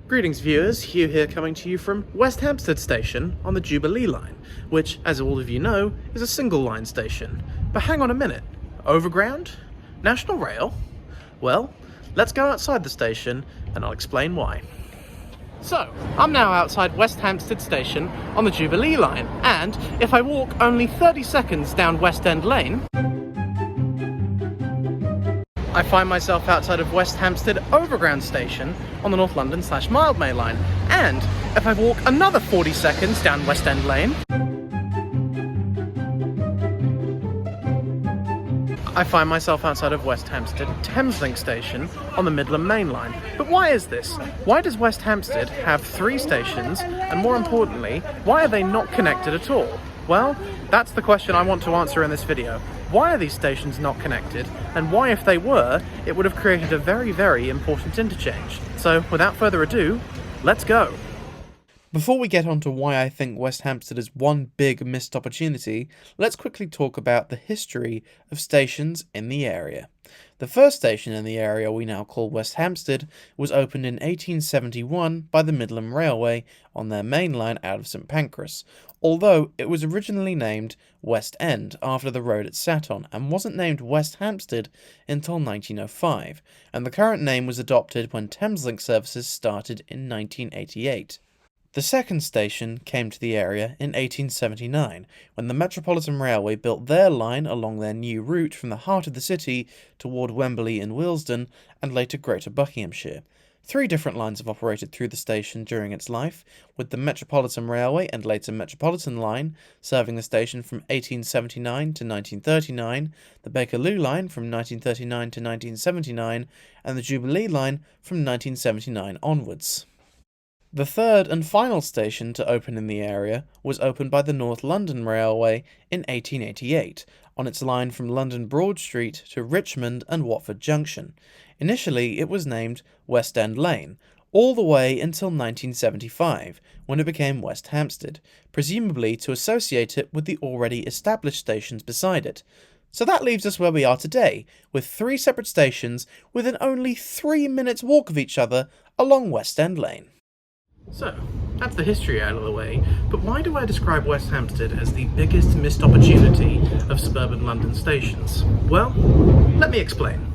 Greetings viewers, Hugh here coming to you from West Hampstead station on the Jubilee line, which, as all of you know, is a single line station. But hang on a minute, overground? National Rail? Well, let's go outside the station and I'll explain why. So, I'm now outside West Hampstead station on the Jubilee line, and if I walk only 30 seconds down West End Lane, I find myself outside of West Hampstead Overground Station on the North London/Mildmay line, and if I walk another 40 seconds down West End Lane, I find myself outside of West Hampstead Thameslink Station on the Midland Main Line. But why is this? Why does West Hampstead have 3 stations, and more importantly, why are they not connected at all? Well, that's the question I want to answer in this video. Why are these stations not connected, and why, if they were, it would have created a very, very important interchange. So, without further ado, let's go! Before we get on to why I think West Hampstead is one big missed opportunity, let's quickly talk about the history of stations in the area. The first station in the area we now call West Hampstead was opened in 1871 by the Midland Railway on their main line out of St Pancras, although it was originally named West End after the road it sat on and wasn't named West Hampstead until 1905, and the current name was adopted when Thameslink services started in 1988. The second station came to the area in 1879, when the Metropolitan Railway built their line along their new route from the heart of the city toward Wembley and Willesden, and later Greater Buckinghamshire. 3 different lines have operated through the station during its life, with the Metropolitan Railway and later Metropolitan Line serving the station from 1879 to 1939, the Bakerloo Line from 1939 to 1979, and the Jubilee Line from 1979 onwards. The third and final station to open in the area was opened by the North London Railway in 1888, on its line from London Broad Street to Richmond and Watford Junction. Initially it was named West End Lane, all the way until 1975, when it became West Hampstead, presumably to associate it with the already established stations beside it. So that leaves us where we are today, with 3 separate stations within only 3 minutes walk of each other along West End Lane. So, that's the history out of the way, but why do I describe West Hampstead as the biggest missed opportunity of suburban London stations? Well, let me explain.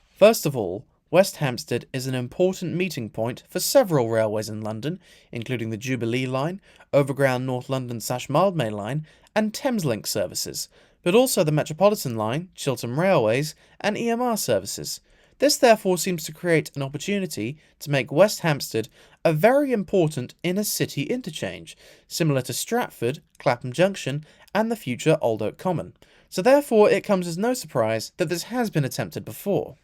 First of all, West Hampstead is an important meeting point for several railways in London, including the Jubilee Line, Overground North London/Mildmay Line, and Thameslink services, but also the Metropolitan Line, Chiltern Railways, and EMR services. This therefore seems to create an opportunity to make West Hampstead a very important inner-city interchange, similar to Stratford, Clapham Junction, and the future Old Oak Common. So therefore it comes as no surprise that this has been attempted before.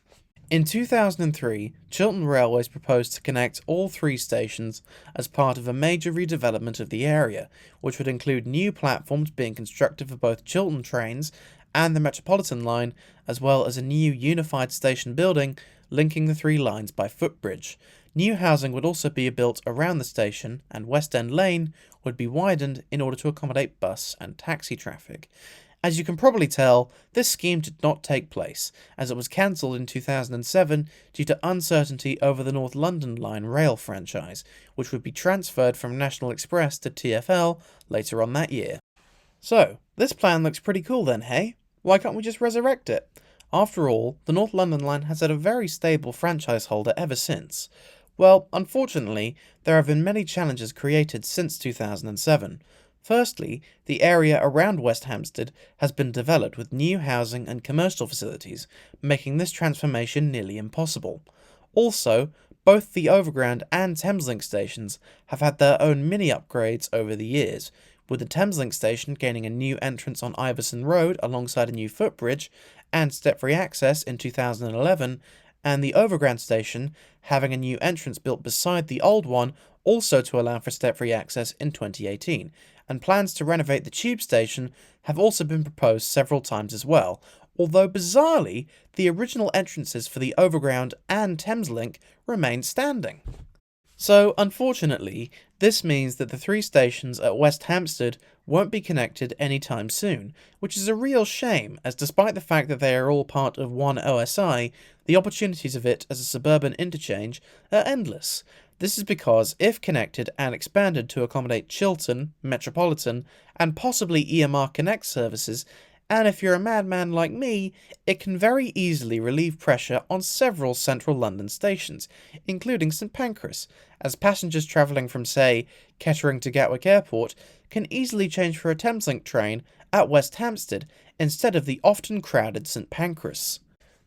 In 2003, Chiltern Railways proposed to connect all 3 stations as part of a major redevelopment of the area, which would include new platforms being constructed for both Chiltern trains and the Metropolitan Line, as well as a new unified station building linking the 3 lines by footbridge. New housing would also be built around the station, and West End Lane would be widened in order to accommodate bus and taxi traffic. As you can probably tell, this scheme did not take place, as it was cancelled in 2007 due to uncertainty over the North London Line rail franchise, which would be transferred from National Express to TfL later on that year. So, this plan looks pretty cool then, hey? Why can't we just resurrect it? After all, the North London Line has had a very stable franchise holder ever since. Well, unfortunately, there have been many challenges created since 2007. Firstly, the area around West Hampstead has been developed with new housing and commercial facilities, making this transformation nearly impossible. Also, both the Overground and Thameslink stations have had their own mini upgrades over the years, with the Thameslink station gaining a new entrance on Iverson Road alongside a new footbridge and step-free access in 2011, and the Overground station having a new entrance built beside the old one also to allow for step-free access in 2018, and plans to renovate the tube station have also been proposed several times as well, although bizarrely, the original entrances for the Overground and Thameslink remain standing. So, unfortunately, this means that the 3 stations at West Hampstead won't be connected anytime soon, which is a real shame, as despite the fact that they are all part of one OSI, the opportunities of it as a suburban interchange are endless. This is because, if connected and expanded to accommodate Chiltern, Metropolitan, and possibly EMR Connect services, and if you're a madman like me, it can very easily relieve pressure on several central London stations, including St Pancras, as passengers travelling from, say, Kettering to Gatwick Airport can easily change for a Thameslink train at West Hampstead instead of the often crowded St Pancras.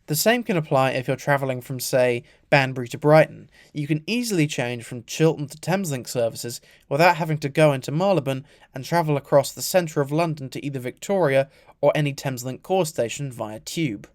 The same can apply if you're travelling from, say, Banbury to Brighton. You can easily change from Chiltern to Thameslink services without having to go into Marylebone and travel across the centre of London to either Victoria or any Thameslink core station via tube.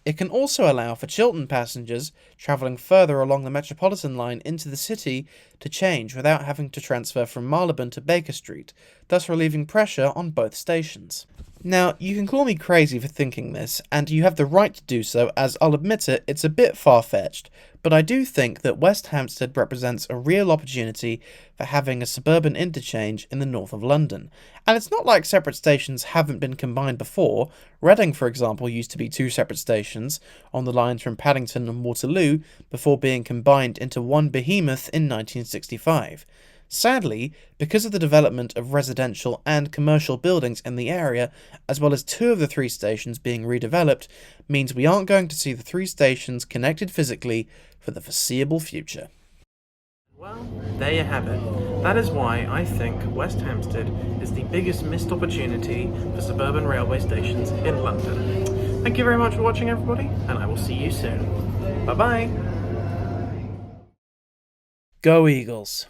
It can also allow for Chiltern passengers travelling further along the Metropolitan line into the city to change without having to transfer from Marylebone to Baker Street, thus relieving pressure on both stations. Now, you can call me crazy for thinking this, and you have the right to do so, as I'll admit it's a bit far-fetched, but I do think that West Hampstead represents a real opportunity for having a suburban interchange in the north of London. And it's not like separate stations haven't been combined before. Reading, for example, used to be two separate stations on the lines from Paddington and Waterloo before being combined into one behemoth in 1965. Sadly, because of the development of residential and commercial buildings in the area, as well as two of the three stations being redeveloped, means we aren't going to see the three stations connected physically for the foreseeable future. Well, there you have it. That is why I think West Hampstead is the biggest missed opportunity for suburban railway stations in London. Thank you very much for watching, everybody, and I will see you soon. Bye-bye! Go Eagles!